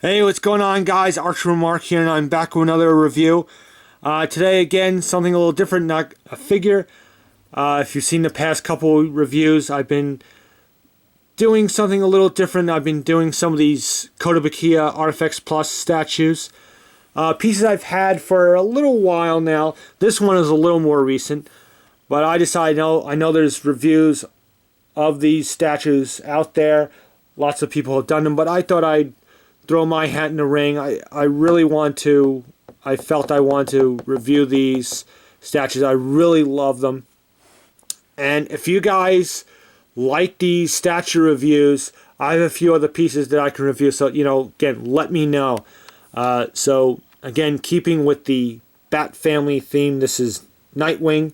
Hey, what's going on, guys? Archer Mark here, and I'm back with another review. Today, again, something a little different, not a figure. If you've seen the past couple reviews, I've been doing something a little different. I've been doing some of these Kotobukiya Artfx Plus statues. Pieces I've had for a little while now. This one is a little more recent, but I decided, I know there's reviews of these statues out there. Lots of people have done them, but I thought I'd throw my hat in the ring. I felt I want to review these statues. I really love them. And if you guys like these statue reviews, I have a few other pieces that I can review. So, again, let me know. So, again, keeping with the Bat family theme, this is Nightwing.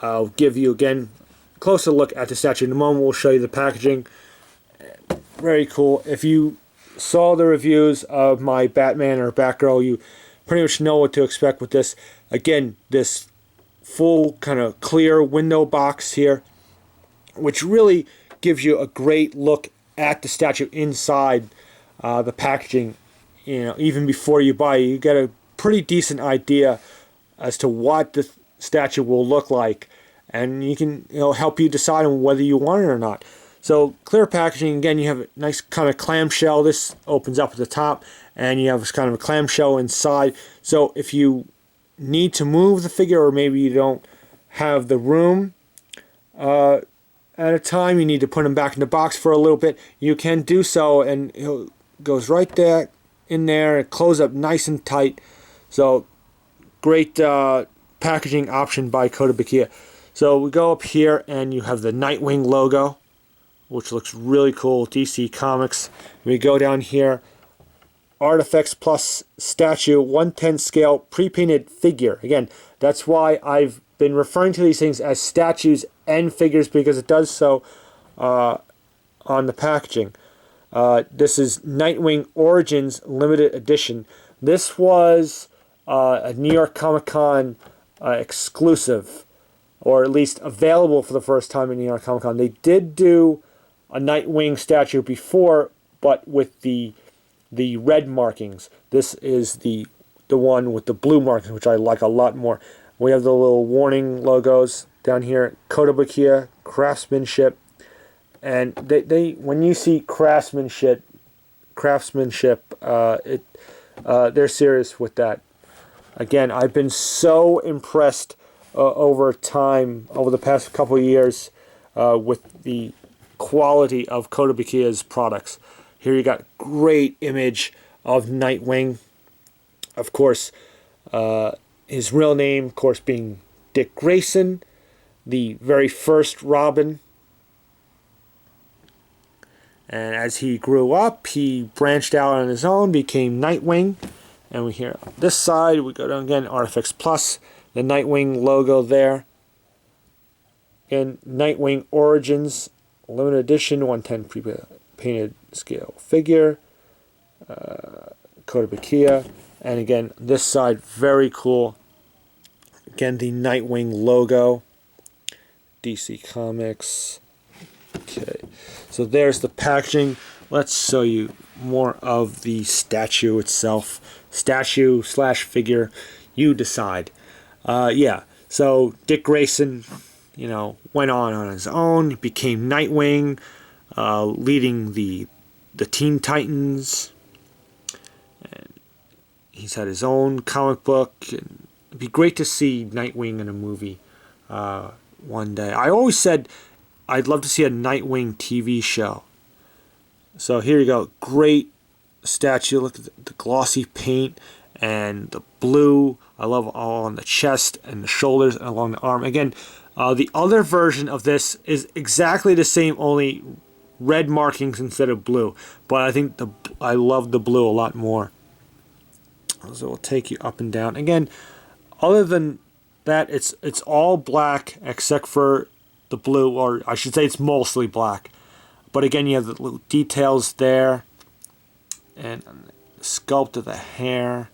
I'll give you, again, a closer look at the statue in a moment. We'll show you the packaging. Very cool. If you saw the reviews of my Batman or Batgirl, you pretty much know what to expect with this. Again, this full kind of clear window box here, which really gives you a great look at the statue inside the packaging. Even before you buy it, you get a pretty decent idea as to what the statue will look like, and you can help you decide on whether you want it or not. So clear packaging, again, you have a nice kind of clamshell. This opens up at the top, and you have this kind of a clamshell inside. So if you need to move the figure, or maybe you don't have the room at a time, you need to put him back in the box for a little bit, you can do so, and it goes right there in there and close up nice and tight. So great packaging option by Kotobukiya. So we go up here, and you have the Nightwing logo, which looks really cool, DC Comics. We go down here, Artfx Plus statue, 1/10 scale, pre-painted figure. Again, that's why I've been referring to these things as statues and figures, because it does so on the packaging. This is Nightwing Origins Limited Edition. This was a New York Comic Con exclusive, or at least available for the first time in New York Comic Con. They did do a Nightwing statue before, but with the red markings. This is the one with the blue markings, which I like a lot more. We have the little warning logos down here. Kotobukiya, craftsmanship, and they when you see craftsmanship, they're serious with that. Again, I've been so impressed over time, over the past couple of years, with the quality of Kotobukiya's products. Here you got great image of Nightwing. Of course, his real name, of course, being Dick Grayson, the very first Robin. And as he grew up, he branched out on his own, became Nightwing. And we hear on this side, we go down again, Artfx Plus, the Nightwing logo there. And Nightwing Origins Limited Edition, 1/10 pre-painted scale figure, Kotobukiya, and again this side, very cool. Again, the Nightwing logo, DC Comics. Okay, so there's the packaging. Let's show you more of the statue itself. Statue / figure, you decide. Yeah, so Dick Grayson, went on his own, became Nightwing, leading the Teen Titans, and he's had his own comic book, and it'd be great to see Nightwing in a movie one day. I always said I'd love to see a Nightwing TV show. So here you go, great statue. Look at the glossy paint and the blue. I love all on the chest and the shoulders and along the arm. Again, the other version of this is exactly the same, only red markings instead of blue. But I think I love the blue a lot more. So we'll take you up and down. Again, other than that, it's all black except for the blue, or I should say it's mostly black. But again, you have the little details there, and the sculpt of the hair,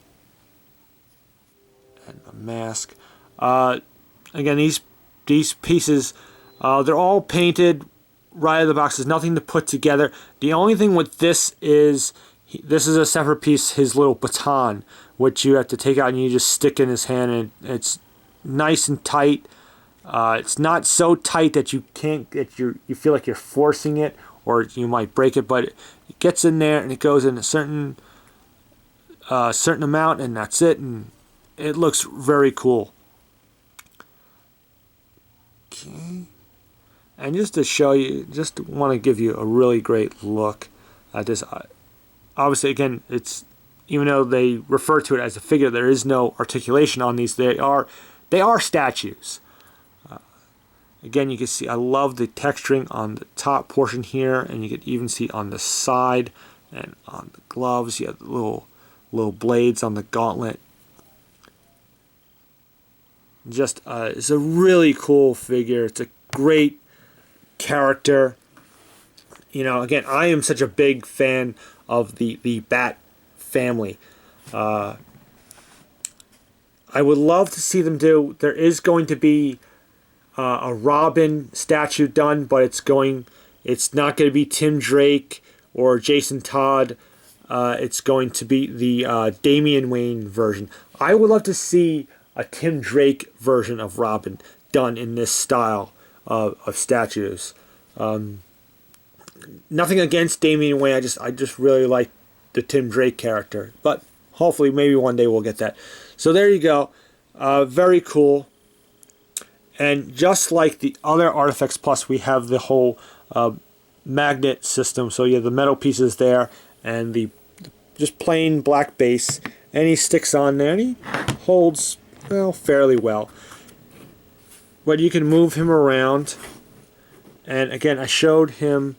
and the mask. Again, these pieces, they're all painted right out of the box. There's nothing to put together. The only thing with this is This is a separate piece, his little baton, which you have to take out and you just stick in his hand, and it's nice and tight. It's not so tight that you can't get you feel like you're forcing it or you might break it, but it gets in there and it goes in a certain amount, and that's it, and it looks very cool. Okay. And just to show you, just want to give you a really great look at this. Obviously, again, it's, even though they refer to it as a figure, there is no articulation on these. They are statues. Again, you can see I love the texturing on the top portion here, and you can even see on the side and on the gloves. You have the little blades on the gauntlet. Just it's a really cool figure. It's a great character. You know, again, I am such a big fan of the Bat family. I would love to see them do. There is going to be a Robin statue done, but it's not going to be Tim Drake or Jason Todd. It's going to be the Damian Wayne version. I would love to see a Tim Drake version of Robin done in this style of statues. Nothing against Damian Wayne. I just really like the Tim Drake character, but hopefully maybe one day we'll get that. So there you go. Very cool. And just like the other Artfx Plus, we have the whole magnet system. So you have the metal pieces there and the just plain black base, and he sticks on there and he holds, well, fairly well. But you can move him around. And again, I showed him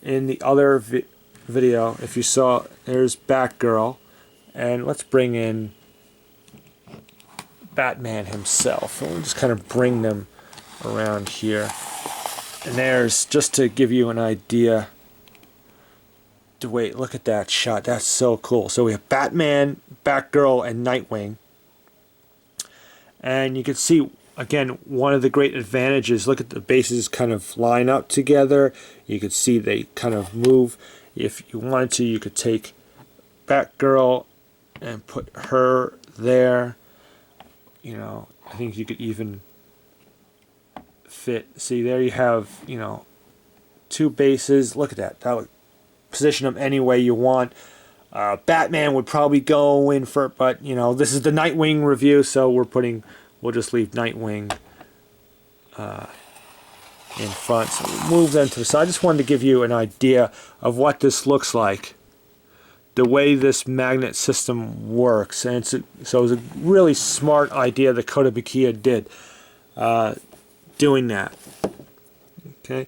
in the other video. If you saw, there's Batgirl. And let's bring in Batman himself. And we'll just kind of bring them around here. And there's, just to give you an idea. Wait, look at that shot. That's so cool. So we have Batman, Batgirl, and Nightwing. And you can see, again, one of the great advantages. Look at the bases kind of line up together. You can see they kind of move. If you wanted to, you could take Batgirl and put her there. You know, I think you could even fit. See, there you have, you know, two bases. Look at that. That would position them any way you want. Batman would probably go in for, but you know, this is the Nightwing review, so we'll just leave Nightwing in front. So we'll move them to the side. I just wanted to give you an idea of what this looks like, the way this magnet system works. And so it was a really smart idea that Kotobukiya did, doing that. Okay.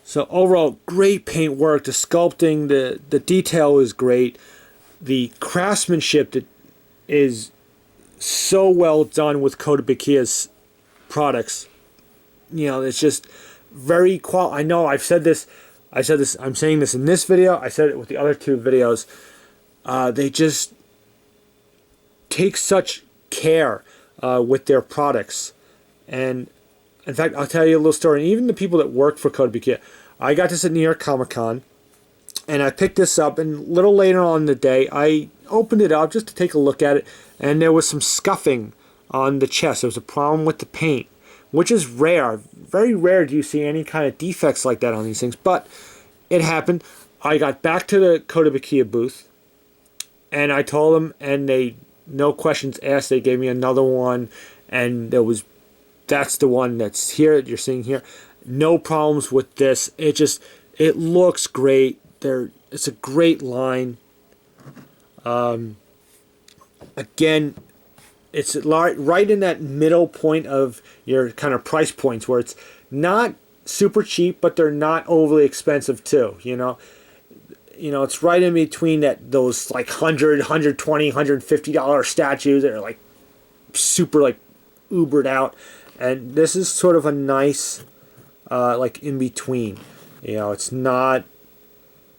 So overall, great paint work. The sculpting, the detail is great. The craftsmanship that is so well done with Kotobukiya's products. You know, it's just very I know I've said this. I'm saying this in this video. I said it with the other two videos. They just take such care with their products. And in fact, I'll tell you a little story. And even the people that work for Kotobukiya, I got this at New York Comic Con, and I picked this up, and a little later on in the day, I opened it up just to take a look at it, and there was some scuffing on the chest. There was a problem with the paint, which is rare. Very rare do you see any kind of defects like that on these things, but it happened. I got back to the Kotobukiya booth, and I told them, and they, no questions asked, they gave me another one, and that's the one that's here that you're seeing here. No problems with this. It looks great. It's a great line. Again, it's right in that middle point of your kind of price points, where it's not super cheap, but they're not overly expensive too. You know, it's right in between those like $100, $120, $150 statues that are like super like ubered out, and this is sort of a nice like in between. You know, it's not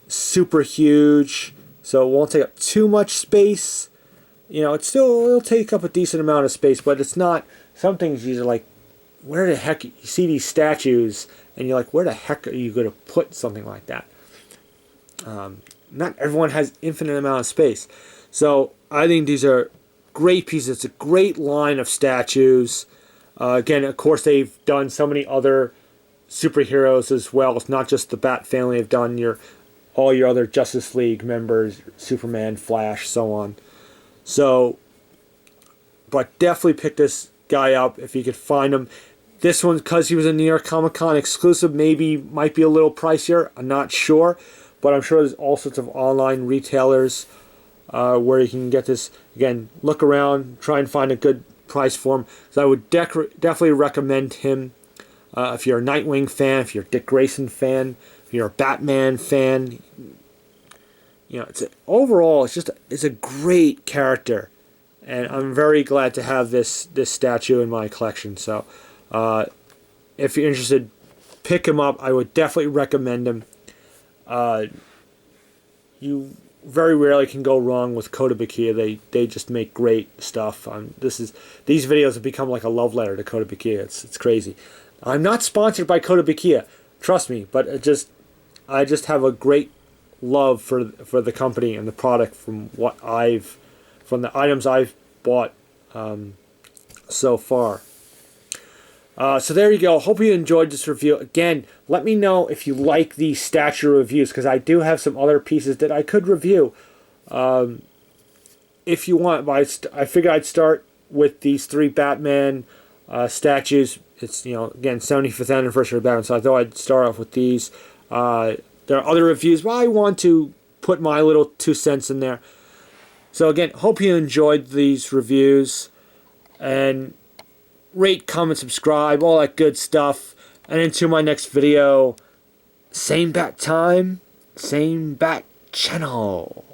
super huge, so it won't take up too much space. You know, it'll take up a decent amount of space, but it's not. Some things you're like, where the heck, you see these statues and you're like, where the heck are you going to put something like that? not everyone has infinite amount of space. So I think these are great pieces. It's a great line of statues. Again, of course, they've done so many other superheroes as well. It's not just the Bat family. They've done all your other Justice League members, Superman, Flash, so on. So, but definitely pick this guy up if you could find him. This one, because he was a New York Comic Con exclusive, maybe might be a little pricier. I'm not sure. But I'm sure there's all sorts of online retailers where you can get this. Again, look around, try and find a good price for him. So I would definitely recommend him if you're a Nightwing fan, if you're a Dick Grayson fan, if you're a Batman fan. You know, overall, it's a great character, and I'm very glad to have this statue in my collection. So, if you're interested, pick him up. I would definitely recommend him. You very rarely can go wrong with Kotobukiya. They just make great stuff. These videos have become like a love letter to Kotobukiya. It's crazy. I'm not sponsored by Kotobukiya, trust me, but I just have a great love for the company and the product from the items I've bought so far. So there you go. Hope you enjoyed this review. Again, let me know if you like these statue reviews, because I do have some other pieces that I could review if you want. But I figured I'd start with these 3 Batman statues. It's, again, 75th anniversary of Batman, so I thought I'd start off with these. There are other reviews, but I want to put my little 2 cents in there. So again, hope you enjoyed these reviews, and rate, comment, subscribe, all that good stuff. And until my next video, same bat time, same bat channel.